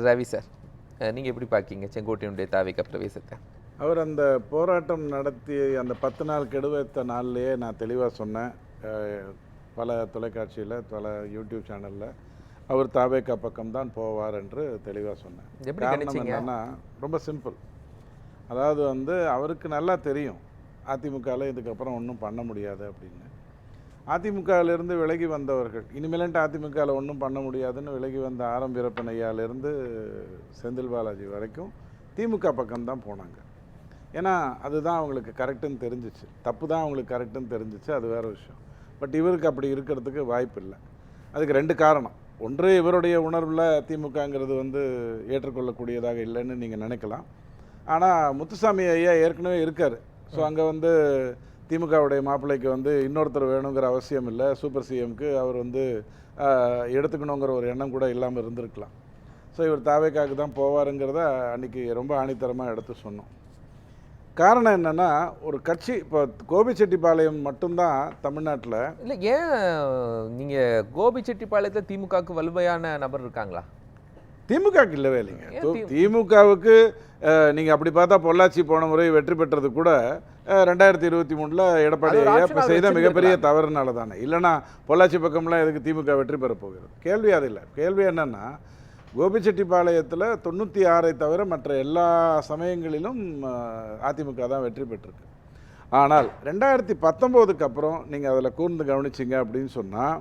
Ravi sir, நீங்கள் எப்படி பார்க்கீங்க செங்கோட்டையனுடைய தாவேகா பிரவேசத்தை? அவர் அந்த போராட்டம் நடத்தி அந்த 10 நாள் கெடுவைத்த நாள்லேயே நான் தெளிவாக சொன்னேன். பல தொலைக்காட்சியில், பல யூடியூப் சேனலில் அவர் தாவேகா பக்கம்தான் போவார் என்று தெளிவாக சொன்னேன். காரணம் என்னன்னா, ரொம்ப சிம்பிள். அதாவது அவருக்கு நல்லா தெரியும் அதிமுகவில் இதுக்கப்புறம் ஒன்றும் பண்ண முடியாது அப்படின்னு. அதிமுகவிலிருந்து விலகி வந்தவர்கள், இனிமேலன்ட்டு அதிமுகவில் ஒன்றும் பண்ண முடியாதுன்னு விலகி வந்த ஆரம் வீரப்பன் ஐயாவிலேருந்து செந்தில் பாலாஜி வரைக்கும் திமுக பக்கம்தான் போனாங்க. ஏன்னா அதுதான் அவங்களுக்கு கரெக்டுன்னு தெரிஞ்சிச்சு. தப்பு தான் அவங்களுக்கு கரெக்டுன்னு தெரிஞ்சிச்சு, அது வேறு விஷயம். பட் இவருக்கு அப்படி இருக்கிறதுக்கு வாய்ப்பு இல்லை. அதுக்கு 2 காரணம். ஒன்று, இவருடைய உணர்வில் திமுகங்கிறது ஏற்றுக்கொள்ளக்கூடியதாக இல்லைன்னு நீங்கள் நினைக்கலாம். ஆனால் முத்துசாமி ஐயா ஏற்கனவே இருக்கார். ஸோ அங்கே திமுகவுடைய மாப்பிள்ளைக்கு இன்னொருத்தர் வேணுங்கிற அவசியம் இல்லை. சூப்பர் சிஎம்க்கு அவர் எடுத்துக்கணுங்கிற ஒரு எண்ணம் கூட இல்லாமல் இருந்திருக்கலாம். ஸோ இவர் தாவேக்காவுக்கு தான் போவாருங்கிறத அன்றைக்கி ரொம்ப ஆணித்தரமாக எடுத்து சொன்னோம். காரணம் என்னென்னா, ஒரு கட்சி இப்போ கோபிச்செட்டிப்பாளையம் மட்டும்தான் தமிழ்நாட்டில் இல்லை. ஏன் நீங்கள் கோபிச்செட்டிப்பாளையத்தில் திமுகவுக்கு வலுவையான நபர் இருக்காங்களா? திமுகவுக்கு இல்லவே இல்லைங்க. திமுகவுக்கு நீங்கள் அப்படி பார்த்தா பொள்ளாச்சி போன முறை வெற்றி பெற்றது கூட 2023 எடப்பாடி ஐயா செய்த மிகப்பெரிய தவறுனால தானே. இல்லைனா பொள்ளாச்சி பக்கம்லாம் எதுக்கு திமுக வெற்றி பெற போகிறது? கேள்வி அது இல்லை. கேள்வி என்னென்னா, கோபிச்செட்டிப்பாளையத்தில் 96 தவிர மற்ற எல்லா சமயங்களிலும் அதிமுக தான் வெற்றி பெற்றிருக்கு. ஆனால் 2019க்கு அப்புறம் நீங்கள் அதில் கூர்ந்து கவனிச்சிங்க அப்படின்னு சொன்னால்,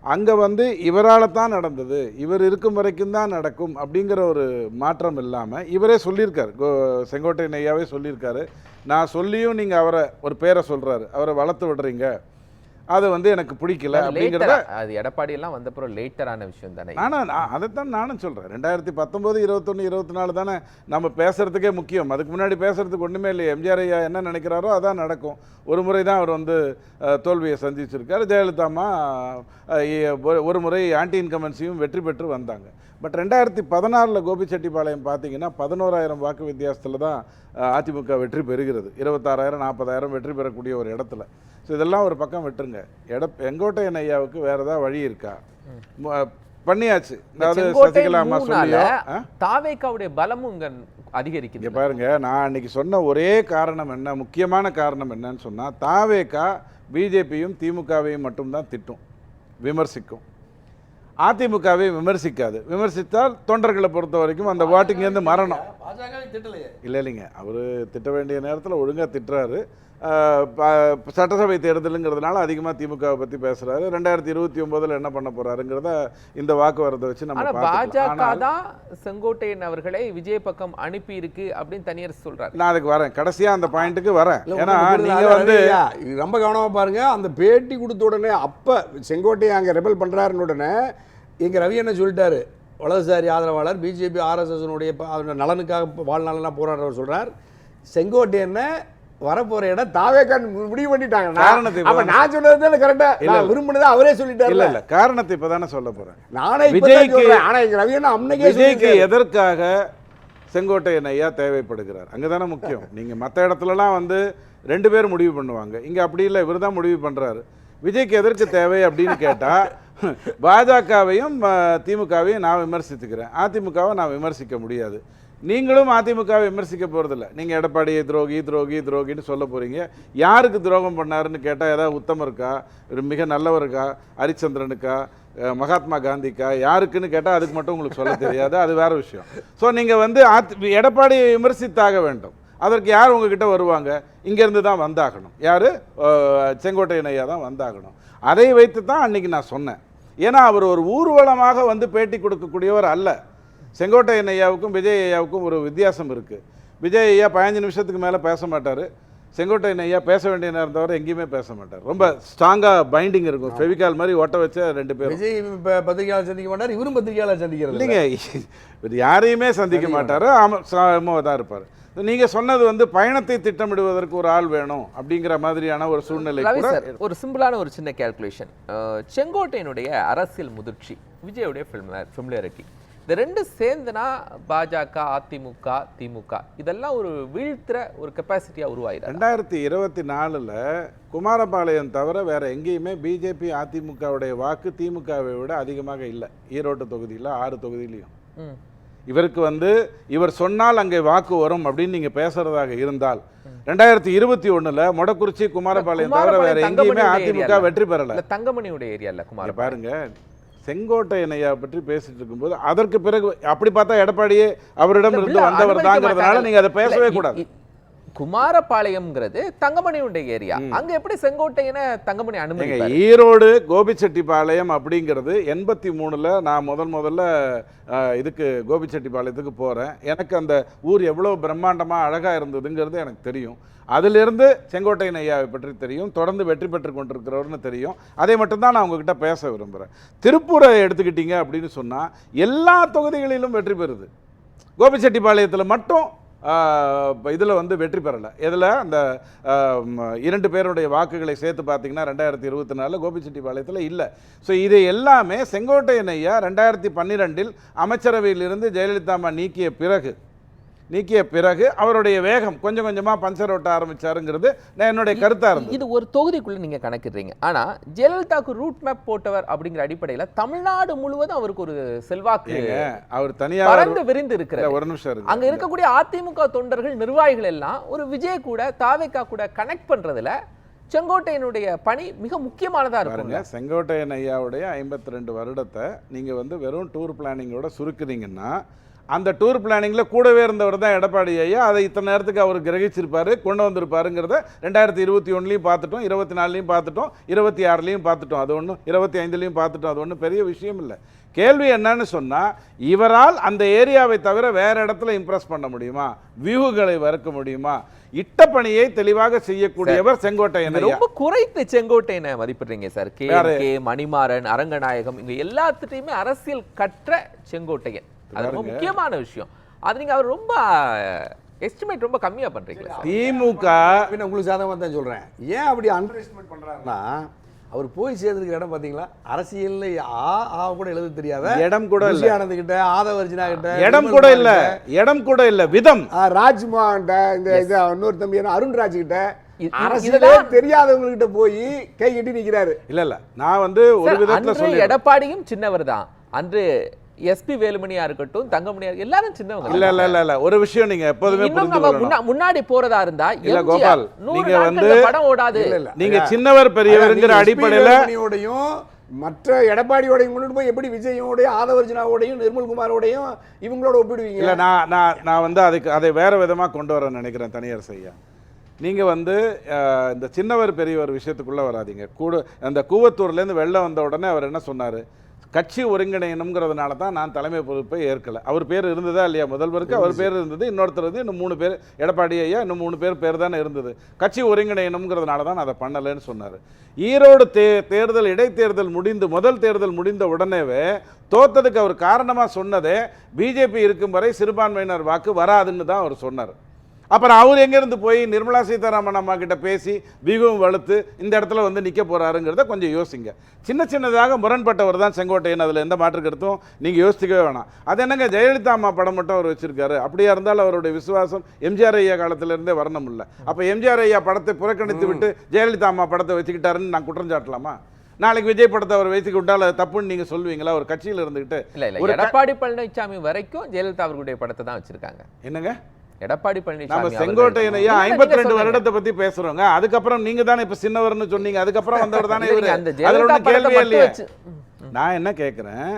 அங்கே இவரால் தான் நடந்தது, இவர் இருக்கும் வரைக்கும் தான் நடக்கும் அப்படிங்கிற ஒரு மாற்றம் இல்லாமல் இவரே சொல்லியிருக்கார். செங்கோட்டையன் ஐயாவே சொல்லியிருக்காரு. நான் சொல்லியும் நீங்கள் அவரை ஒரு பேரை சொல்கிறாரு, அவரை வளர்த்து விடுறீங்க, அது எனக்கு பிடிக்கல அப்படிங்கிறத. அது எடப்பாடியெல்லாம் வந்தப்பறம் லேட்டரான விஷயம் தானே. அதைத்தான் நானும் சொல்கிறேன். 2019, 21, 24 தானே நம்ம பேசுகிறதுக்கே முக்கியம். அதுக்கு முன்னாடி பேசுகிறதுக்கு ஒன்றுமே இல்லையே. எம்ஜிஆர் ஐயா என்ன நினைக்கிறாரோ அதான் நடக்கும். ஒரு முறை தான் அவர் தோல்வியை சந்திச்சிருக்காரு. ஜெயலலிதாமா ஒரு முறை ஆன்டி இன்கம்பன்சியும் வெற்றி பெற்று வந்தாங்க. பட் 2016 கோபிச்செட்டிப்பாளையம் பார்த்தீங்கன்னா 11,000 வாக்கு வித்தியாசத்தில் தான் அதிமுக வெற்றி பெறுகிறது. 26,000, 40,000 வெற்றி பெறக்கூடிய ஒரு இடத்துல. ஸோ இதெல்லாம் ஒரு பக்கம் விட்டுருங்க. செங்கோட்டையன் ஐயாவுக்கு வேறு ஏதாவது வழி இருக்கா? பண்ணியாச்சு. அதாவது சசிகலாமா சொல்லியோ தாவேகாவுடைய பலமும் இங்கே அதிகரிக்குது. இங்கே பாருங்க, நான் அன்னைக்கு சொன்ன ஒரே காரணம் என்ன, முக்கியமான காரணம் என்னன்னு சொன்னால், தாவேகா பிஜேபியும் திமுகவையும் மட்டும்தான் திட்டும், விமர்சிக்கும். அதிமுகவை விமர்சிக்காது. விமர்சித்தால் தொண்டர்களை பொறுத்த வரைக்கும் அந்த வாட்டிங்கேருந்து மரணம். இல்லை இல்லைங்க, அவர் திட்ட வேண்டிய நேரத்தில் ஒழுங்காக திட்டுறாரு. சட்டசபை தேர்தலுங்கிறதுனால அதிகமாக திமுகவை பற்றி பேசுகிறாரு. 2029 என்ன பண்ண போகிறாருங்கிறத இந்த வாக்கு வரதை வச்சு நம்ம பாஜக தான் செங்கோட்டையன் அவர்களை விஜய் பக்கம் அனுப்பி இருக்கு அப்படின்னு தனியார் சொல்றாரு. நான் அதுக்கு வரேன், கடைசியாக அந்த பாயிண்ட்டுக்கு வரேன். ஏன்னா நீங்கள் ரொம்ப கவனமாக பாருங்க. அந்த பேட்டி கொடுத்த உடனே அப்போ செங்கோட்டையன் அங்கே ரெபல் பண்ணுறாருன்னு உடனே எங்கள் ரவி என்ன சொல்லிட்டாரு, வலதுசாரி ஆதரவாளர், பிஜேபி ஆர்எஸ்எஸ்னுடைய நலனுக்காக வாழ்நாளெல்லாம் போராடுறவர் சொல்கிறார், செங்கோட்டையனை வரப்போற இடம் தாவேகா முடிவு பண்ணிட்டாங்க. நான் சொன்னது கரெக்டா, விரும்பினதா அவரே சொல்லிட்டாரு. இல்ல காரணத்தை இப்பதானே சொல்ல போறேன். நானே விஜய்க்கு எதற்காக செங்கோட்டையன் ஐயா தேவைப்படுகிறார் அங்கதானே முக்கியம். நீங்க மற்ற இடத்துலலாம் 2 பேர் முடிவு பண்ணுவாங்க, இங்க அப்படி இல்லை, இவர் தான் முடிவு பண்றாரு. விஜய்க்கு எதற்கு தேவை அப்படின்னு கேட்டா, பாஜகவையும் திமுகவையும் நான் விமர்சித்துக்கிறேன், அதிமுகவை நான் விமர்சிக்க முடியாது. நீங்களும் அதிமுகவை விமர்சிக்க போகிறதில்ல. நீங்கள் எடப்பாடியை துரோகி துரோகி துரோகின்னு சொல்ல போகிறீங்க. யாருக்கு துரோகம் பண்ணாருன்னு கேட்டால் ஏதாவது உத்தமம் இருக்கா, மிக நல்லவருக்கா, ஹரிச்சந்திரனுக்கா, மகாத்மா காந்திக்கா, யாருக்குன்னு கேட்டால் அதுக்கு மட்டும் உங்களுக்கு சொல்ல தெரியாது, அது வேறு விஷயம். ஸோ நீங்கள் எடப்பாடியை விமர்சித்தாக வேண்டும். அதற்கு யார் உங்ககிட்ட வருவாங்க? இங்கேருந்து தான் வந்தாகணும். யார்? செங்கோட்டையன் ஐயா தான் வந்தாகணும். அதை வைத்து தான் அன்றைக்கி நான் சொன்னேன். ஏன்னா அவர் ஒரு ஊர்வலமாக பேட்டி கொடுக்கக்கூடியவர் அல்ல. செங்கோட்டையன் ஐயாவுக்கும் விஜய் ஐயாவுக்கும் ஒரு வித்தியாசம் இருக்குது. விஜய் ஐயா 15 நிமிஷத்துக்கு மேலே பேச மாட்டார். செங்கோட்டையன் ஐயா பேச வேண்டிய நேரம் தவிர எங்கேயுமே பேச மாட்டார். ரொம்ப ஸ்ட்ராங்காக பைண்டிங் இருக்கும், ஃபெவிகால் மாதிரி ஒட்ட வச்ச 2 பேரும். விஜய் பத்திரிகையாளர் சந்திக்க மாட்டார், இவரும் பத்திரிகையாளர் சந்திக்கிறது இல்லைங்க. யாரையுமே சந்திக்க மாட்டார், ஆமாம் தான் இருப்பார். நீங்கள் சொன்னது பயணத்தை திட்டமிடுவதற்கு ஒரு ஆள் வேணும் அப்படிங்கிற மாதிரியான ஒரு சூழ்நிலை. ஒரு சிம்பிளான ஒரு சின்ன கேல்குலேஷன், செங்கோட்டையனுடைய அரசியல் முதிர்ச்சி, விஜயோடைய ஃபெமிலியாரிட்டி, இந்த 2 சேர்ந்துனா பாஜக, அதிமுக, திமுக இதெல்லாம் ஒரு வீழ்த்துற ஒரு கெப்பாசிட்டியாக உருவாயிடும். 2024 குமாரபாளையம் தவிர வேற எங்கேயுமே பிஜேபி அதிமுகவுடைய வாக்கு திமுகவை விட அதிகமாக இல்லை. ஈரோட்டு தொகுதியில் 6 தொகுதியிலையும் இவருக்கு வந்து இவர் சொன்னால் அங்கே வாக்கு வரும் அப்படின்னு நீங்க பேசுறதாக இருந்தால் 2021 மொடக்குறிச்சி குமாரபாளையம் தவிர வேற எங்கேயுமே அதிமுக வெற்றி பெறல. தங்கமணியுடைய ஏரியால குமார பாருங்க, செங்கோட்டையன் ஐயா பற்றி பேசிட்டு இருக்கும்போது அதற்கு பிறகு அப்படி பார்த்தா எடப்பாடியே அவரிடம் இருந்து வந்தவர் தாங்கிறதுனால நீங்க அதை பேசவே கூடாது. குமாரபாளையம்ங்கிறது தங்கமணியுடைய ஏரியா, அங்க எப்படி செங்கோட்டையனை தங்கமணி அனுமதிப்பாரு? ஈரோடு கோபிச்செட்டிப்பாளையம் அப்படிங்கிறது 83 நான் முதல்ல இதுக்கு கோபிச்செட்டிப்பாளையத்துக்கு போறேன். எனக்கு அந்த ஊர் எவ்வளவு பிரம்மாண்டமா அழகா இருந்ததுங்கிறது எனக்கு தெரியும். அதிலிருந்து செங்கோட்டையன் ஐயாவை பற்றி தெரியும், தொடர்ந்து வெற்றி பெற்று கொண்டிருக்கிறவர்னு தெரியும். அதை மட்டும்தான் நான் உங்ககிட்ட பேச விரும்புகிறேன். திருப்பூரை எடுத்துக்கிட்டீங்க அப்படின்னு சொன்னால் எல்லா தொகுதிகளிலும் வெற்றி பெறுது. கோபிச்செட்டிப்பாளையத்தில் மட்டும் இதில் வந்து வெற்றி பெறலை. இதில் அந்த 2 பேருடைய வாக்குகளை சேர்த்து பார்த்தீங்கன்னா 2024 கோபிச்செட்டிப்பாளையத்தில் இல்லை. ஸோ இது எல்லாமே செங்கோட்டையன் ஐயா 2012 அமைச்சரவையிலிருந்து ஜெயலலிதா அம்மா நீக்கிய பிறகு அவருடைய வேகம் கொஞ்சம் கொஞ்சமாக பஞ்சர் ஓட்ட ஆரம்பிச்சாருங்கிறது என்னுடைய கருத்தாக இருந்தது. இது ஒரு தொகுதிக்குள்ள நீங்க கணக்கிடுறீங்க. ஆனா ஜெயலலிதாவுக்கு ரூட் மேப் போட்டவர் அப்படிங்கிற அடிப்படையில் தமிழ்நாடு முழுவதும் அவருக்கு ஒரு செல்வாக்கு அவர் தனியாக பறந்து விரிந்து இருக்கிறார். ஒரு நிமிஷம், அங்க இருக்கக்கூடிய அதிமுக தொண்டர்கள் நிர்வாகிகள் எல்லாம் ஒரு விஜய் கூட தாவேகா கூட கனெக்ட் பண்றதுல செங்கோட்டையனுடைய பணி மிக முக்கியமானதா இருக்குங்க. செங்கோட்டையன் ஐயாவுடைய 52 வருடத்தை நீங்க வந்து வெறும் டூர் பிளானிங்கோட சுருக்குறீங்கன்னா, அந்த டூர் பிளானிங்கில் கூடவே இருந்தவர் தான் எடப்பாடி ஐயா. அதை இத்தனை நேரத்துக்கு அவர் கிரகிச்சிருப்பாரு, கொண்டு வந்திருப்பாருங்கிறத 2021 பார்த்துட்டோம், 24 பார்த்துட்டோம், 26 பார்த்துட்டோம், அது ஒன்றும் 25 பார்த்துட்டோம், அது ஒன்றும் பெரிய விஷயம் இல்லை. கேள்வி என்னன்னு சொன்னால், இவரால் அந்த ஏரியாவை தவிர வேற இடத்துல இம்ப்ரெஸ் பண்ண முடியுமா, வியூகளை வறுக்க முடியுமா, இட்ட பணியை தெளிவாக செய்யக்கூடியவர் செங்கோட்டையன். ரொம்ப குறைத்து செங்கோட்டையனை மதிப்பிடுறீங்க சார். கே மணிமாறன், அரங்கநாயகம், இங்க எல்லாத்துட்டையுமே அரசியல் கற்ற செங்கோட்டையன், அது ரொம்ப முக்கியமான விஷயம். அது நீங்க அவர் ரொம்ப எஸ்டிமேட் ரொம்ப கம்மியா பண்றீங்களா? திமுக உங்களுக்கு சாதகமாக தான் சொல்றேன். ஏன் அப்படி அண்டர் எஸ்டிமேட் பண்றாருன்னா, அவர் போய் சேர்ந்துருக்க இடம் பாத்தீங்களா, அரசியல் கூட எழுத தெரியாத இடம் கூட இல்ல. ஆனந்த் கிட்ட, ஆதவர்ஜினா கிட்ட இடம் கூட இல்ல விதம், ராஜ்மான் இந்த இன்னொரு தம்பி அருண்ராஜ் கிட்ட, அரசியலே தெரியாதவங்க கிட்ட போய் கை கட்டி நிக்கிறாரு. இல்ல நான் வந்து ஒரு விதத்துல சொல்லி, எடப்பாடியும் சின்னவர் தான். அன்று எஸ்பி வேலுமணியா இருக்கட்டும், தங்கமணியா, எல்லாரும் சின்னவங்க. இல்ல ஒரு விஷயம் நீங்க எப்போதுமே முன்னாடி போறதா இருந்தா இல்ல கோபால், நீங்க வந்து படம் ஓடாது. நீங்க சின்னவர் பெரியவர்ங்கிற அடிப்படையில மற்ற எடப்பாடியோடையும் கொண்டு போய் எப்படி விஜயோடையும் ஆதவர்ஜனாவோடையும் நிர்மல்குமாரோடையும் இவங்களோட ஒப்பிடுவீங்க? இல்ல நான் வந்து அதை வேற விதமா கொண்டு வர நினைக்கிறேன் தனியார் செய்ய. நீங்க வந்து இந்த சின்னவர் பெரியவர் விஷயத்துக்குள்ள வராதீங்க. அந்த கூவத்தூர்லேருந்து வெள்ளம் வந்த உடனே அவர் என்ன சொன்னாரு, கட்சி ஒருங்கிணையணுங்கிறதுனால தான் நான் தலைமை பொறுப்பை ஏற்கலை. அவர் பேர் இருந்ததா இல்லையா? முதல்வருக்கு அவர் பேர் இருந்தது, இன்னொருத்தர் வந்து இன்னும் 3 பேர், எடப்பாடி ஐயா இன்னும் 3 பேர் தானே இருந்தது. கட்சி ஒருங்கிணையணுங்கிறதுனால தான் அதை பண்ணலைன்னு சொன்னார். ஈரோடு தேர்தல் இடைத்தேர்தல் முடிந்து, முதல் தேர்தல் முடிந்த உடனேவே தோத்ததுக்கு அவர் காரணமாக சொன்னதே பிஜேபி இருக்கும் வரை சிறுபான்மையினர் வாக்கு வராதுன்னு தான் அவர் சொன்னார். அப்புறம் அவர் எங்கேருந்து போய் நிர்மலா சீதாராமன் அம்மா கிட்ட பேசி வியூகம் வளர்த்து இந்த இடத்துல வந்து நிற்க போகிறாருங்கிறத கொஞ்சம் யோசிங்க. சின்னதாக முரண்பட்டவர் தான் செங்கோட்டையன், அதில் எந்த மாற்று கருத்தும் நீங்கள் யோசிக்கவே வேணாம். அது என்னங்க, ஜெயலலிதா அம்மா படம் மட்டும் அவர் வச்சிருக்காரு. அப்படியா இருந்தாலும் அவருடைய விசுவாசம் எம்ஜிஆர் ஐயா காலத்திலேருந்தே வரணும் இல்லை. அப்போ எம்ஜிஆர் ஐயா படத்தை புறக்கணித்து விட்டு ஜெயலலிதா அம்மா படத்தை வச்சுக்கிட்டாருன்னு நான் குற்றம் சாட்டலாமா? நாளைக்கு விஜய் படத்தை அவர் வைத்துக்கு விட்டால் அது தப்புன்னு நீங்க சொல்லுவீங்களா? ஒரு கட்சியில் இருந்துகிட்டு ஒரு எடப்பாடி பழனிசாமி வரைக்கும் ஜெயலலிதா அவர்களுடைய படத்தை தான் வச்சிருக்காங்க. என்னங்க எடப்பாடி பழனிசாமி செங்கோட்டையன் ஐயா 52 வருடத்தை பத்தி பேசுறோங்க. அதுக்கப்புறம் நீங்க தானே இப்ப சின்னவர்னு சொன்னீங்க, அதுக்கப்புறம் வந்தவர் தானே இவரு. அதுல ஒன்றும் கேள்வியே இல்லையே. நான் என்ன கேட்கிறேன்,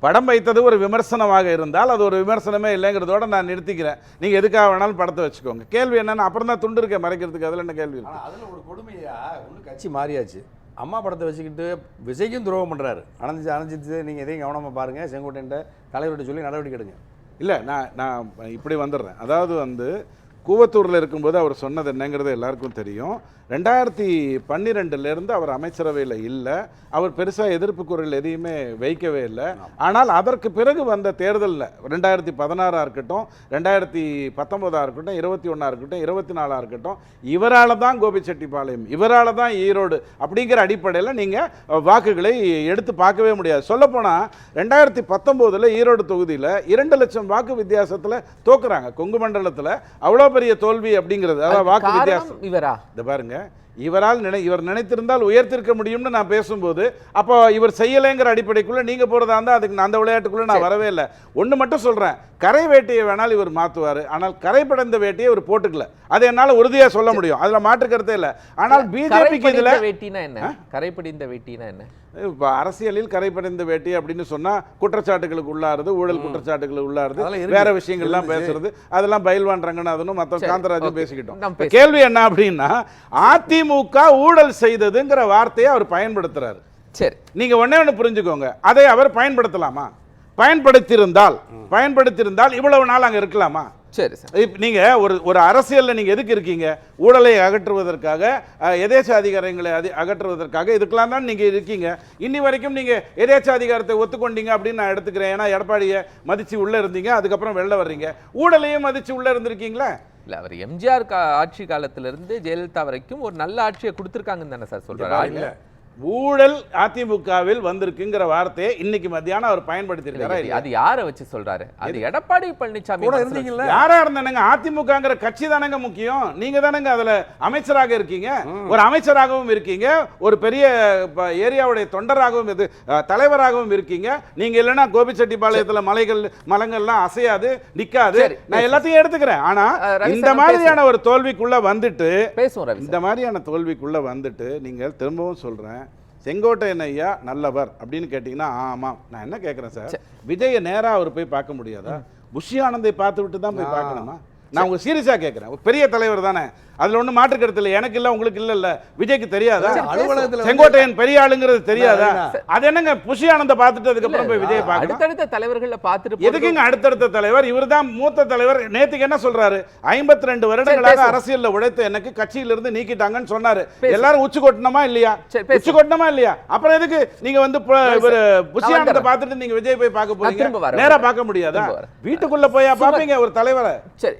படம் வைத்தது ஒரு விமர்சனமாக இருந்தால் அது ஒரு விமர்சனமே இல்லைங்கிறதோட நான் நிறுத்திக்கிறேன். நீங்க எதுக்காக வேணாலும் படத்தை வச்சுக்கோங்க. கேள்வி என்னன்னா, அப்புறம் தான் துண்டு இருக்க மறைக்கிறதுக்கு அதுல என்ன கேள்வி இருக்கு? அதுல ஒரு கொடுமையா, ஒன்று கட்சி மாறியாச்சு. அம்மா படத்தை வச்சுக்கிட்டு விஜய்க்கும் துரோகம் பண்றாரு. அணைஞ்சிட்டு நீங்க எதையும் கவனமா பாருங்க, செங்கோட்டையன் தலைவர்கிட்ட சொல்லி நடவடிக்கை எடுங்க. இல்லை நான் இப்படி வந்துடுறேன். அதாவது வந்து கூவத்தூரில் இருக்கும்போது அவர் சொன்னது என்னங்கிறது எல்லாருக்கும் தெரியும். 2012 அவர் அமைச்சரவையில் இல்லை. அவர் பெருசாக எதிர்ப்பு குரல் எதையுமே வைக்கவே இல்லை. ஆனால் அதற்கு பிறகு வந்த தேர்தலில் 2016 இருக்கட்டும், 2019 இருக்கட்டும், 21 இருக்கட்டும், 24 இருக்கட்டும், இவரால் தான் கோபிச்செட்டிப்பாளையம், இவரால் தான் ஈரோடு அப்படிங்கிற அடிப்படையில் நீங்கள் வாக்குகளை எடுத்து பார்க்கவே முடியாது. சொல்லப்போனால் 2019 ஈரோடு தொகுதியில் 2 லட்சம் வாக்கு வித்தியாசத்தில் தோக்குறாங்க. கொங்கு மண்டலத்தில் அவ்வளோ பெரிய தோல்வி அப்படிங்கிறது, அதாவது வாக்கு வித்தியாசம். இவரா இந்த பாருங்க, இவர் நினைத்திருந்தால் உயர்த்திருக்க முடியும்னு நான் பேசும்போது அப்போ இவர் செய்யலைங்கிற அடிப்படைக்குள்ள நீங்க போறதா இருந்தா அதுக்கு அந்த விளையாட்டுக்குள்ள நான் வரவே இல்லை. ஒண்ணு மட்டும் சொல்றேன், கரை வேட்டியை வேணால் இவர் மாத்துவாரு, ஆனால் கரை படைந்த வேட்டியை இவர் போட்டுக்கல. அது என்னால உறுதியா சொல்ல முடியும், அதுல மாற்று கருத்தே இல்லை. ஆனால் பிஜேபிக்கு இதுல வேட்டினா என்ன, கரைப்படிந்த வேட்டினா என்ன? இப்ப அரசியலில் கரைப்படைந்த வேட்டி அப்படின்னு சொன்னா குற்றச்சாட்டுகளுக்கு உள்ளாருது, ஊழல் குற்றச்சாட்டுகளுக்கு உள்ளாருது, வேற விஷயங்கள்லாம் பேசுறது, அதெல்லாம் பயில்வான் ரங்கநாதனும் மற்ற காந்தராஜும் பேசிக்கிட்டோம். கேள்வி என்ன அப்படின்னா, அதிமுக ஊழல் செய்ததுங்கிற வார்த்தையை அவர் பயன்படுத்துறாரு. சரி, நீங்க ஒண்ணு புரிஞ்சுக்கோங்க, அதை அவர் பயன்படுத்தலாமா? பயன்படுத்தியிருந்தால் இவ்வளவு நாள் அங்க இருக்கலாமா? சரி சார், நீங்க ஒரு அரசியல்ல நீங்க எதுக்கு இருக்கீங்க? ஊழலை அகற்றுவதற்காக, எதேச்ச அதிகாரங்களை அகற்றுவதற்காக, இதுக்கெல்லாம் தான் நீங்க இருக்கீங்க. இன்னி வரைக்கும் நீங்க எதேச்ச அதிகாரத்தை ஒத்துக்கொண்டீங்க அப்படின்னு நான் எடுத்துக்கிறேன். ஏன்னா எடப்பாடியை மதிச்சு உள்ள இருந்தீங்க, அதுக்கப்புறம் வெளில வர்றீங்க. ஊழலையும் மதிச்சு உள்ள இருந்திருக்கீங்களா? இல்ல, அவர் எம்ஜிஆர் ஆட்சி காலத்திலிருந்து ஜெயலலிதா வரைக்கும் ஒரு நல்ல ஆட்சியை கொடுத்திருக்காங்கன்னு தானே சார் சொல்றாரு. ஊழல் அதிமுகவில் வந்திருக்குங்கிற வார்த்தையை இன்னைக்கு மத்தியானம் அவர் பயன்படுத்தியிருக்காரு. அது யாரை வச்சு சொல்றாரு? அது எடப்பாடி பழனிசாமி கூட இருந்தீங்கல்ல. யாரா இருந்தானுங்க, அதிமுகங்கிற கட்சி தானங்க முக்கியம். நீங்க தானங்க அதுல அமைச்சராக இருக்கீங்க, ஒரு அமைச்சராகவும் இருக்கீங்க, ஒரு பெரிய ஏரியாவுடைய தொண்டராகவும் தலைவராகவும் இருக்கீங்க. நீங்க இல்லைன்னா கோபிச்செட்டிப்பாளையத்துல மலைகள்லாம் அசையாது, நிக்காது. நான் எல்லாத்தையும் எடுத்துக்கிறேன். ஆனா இந்த மாதிரியான ஒரு தோல்விக்குள்ள வந்துட்டு இந்த மாதிரியான தோல்விக்குள்ள வந்துட்டு நீங்கள் திரும்பவும் சொல்றேன், செங்கோட்டையன் ஐயா நல்லவர் அப்படின்னு கேட்டீங்கன்னா ஆமா. நான் என்ன கேட்கிறேன் சார், விஜயை நேரா அவர் போய் பார்க்க முடியாதா? புஷி ஆனந்தை பார்த்து விட்டு தான் போய் பார்க்கணுமா? நான் உங்க சீரியஸா கேட்கிறேன். பெரிய தலைவர் தானே, அதுல ஒண்ணு மாற்று கருத்து இல்லை. எனக்கு இல்ல, உங்களுக்கு இல்ல, விஜய்க்கு தெரியாதா? செங்கோட்டையன் பெரிய ஆளுங்கிறது தெரியாதா? அது என்னங்க புஷி ஆனந்த பார்த்துட்டு அதுக்கப்புறம் போய் விஜய் பார்க்க? அடுத்தடுத்த தலைவர்கள பார்த்துட்டு எதுக்குங்க அடுத்தடுத்த தலைவர்? இவர் தான் மூத்த தலைவர். நேத்துக்கு என்ன சொல்றாரு, 52 வருடங்களாக அரசியல்ல உழைத்த எனக்கு கட்சியிலிருந்து நீக்கிட்டாங்கன்னு சொன்னாரு. எல்லாரும் உச்சி கொட்டணுமா இல்லையா? உச்சி கொட்டணுமா இல்லையா? அப்புறம் எதுக்கு நீங்க வந்து புஷி ஆனந்த பார்த்துட்டு நீங்க விஜய் போய் பார்க்க போறீங்க? நேரா பார்க்க முடியாதா? வீட்டுக்குள்ள போயா பாப்பீங்க ஒரு தலைவரை? சரி.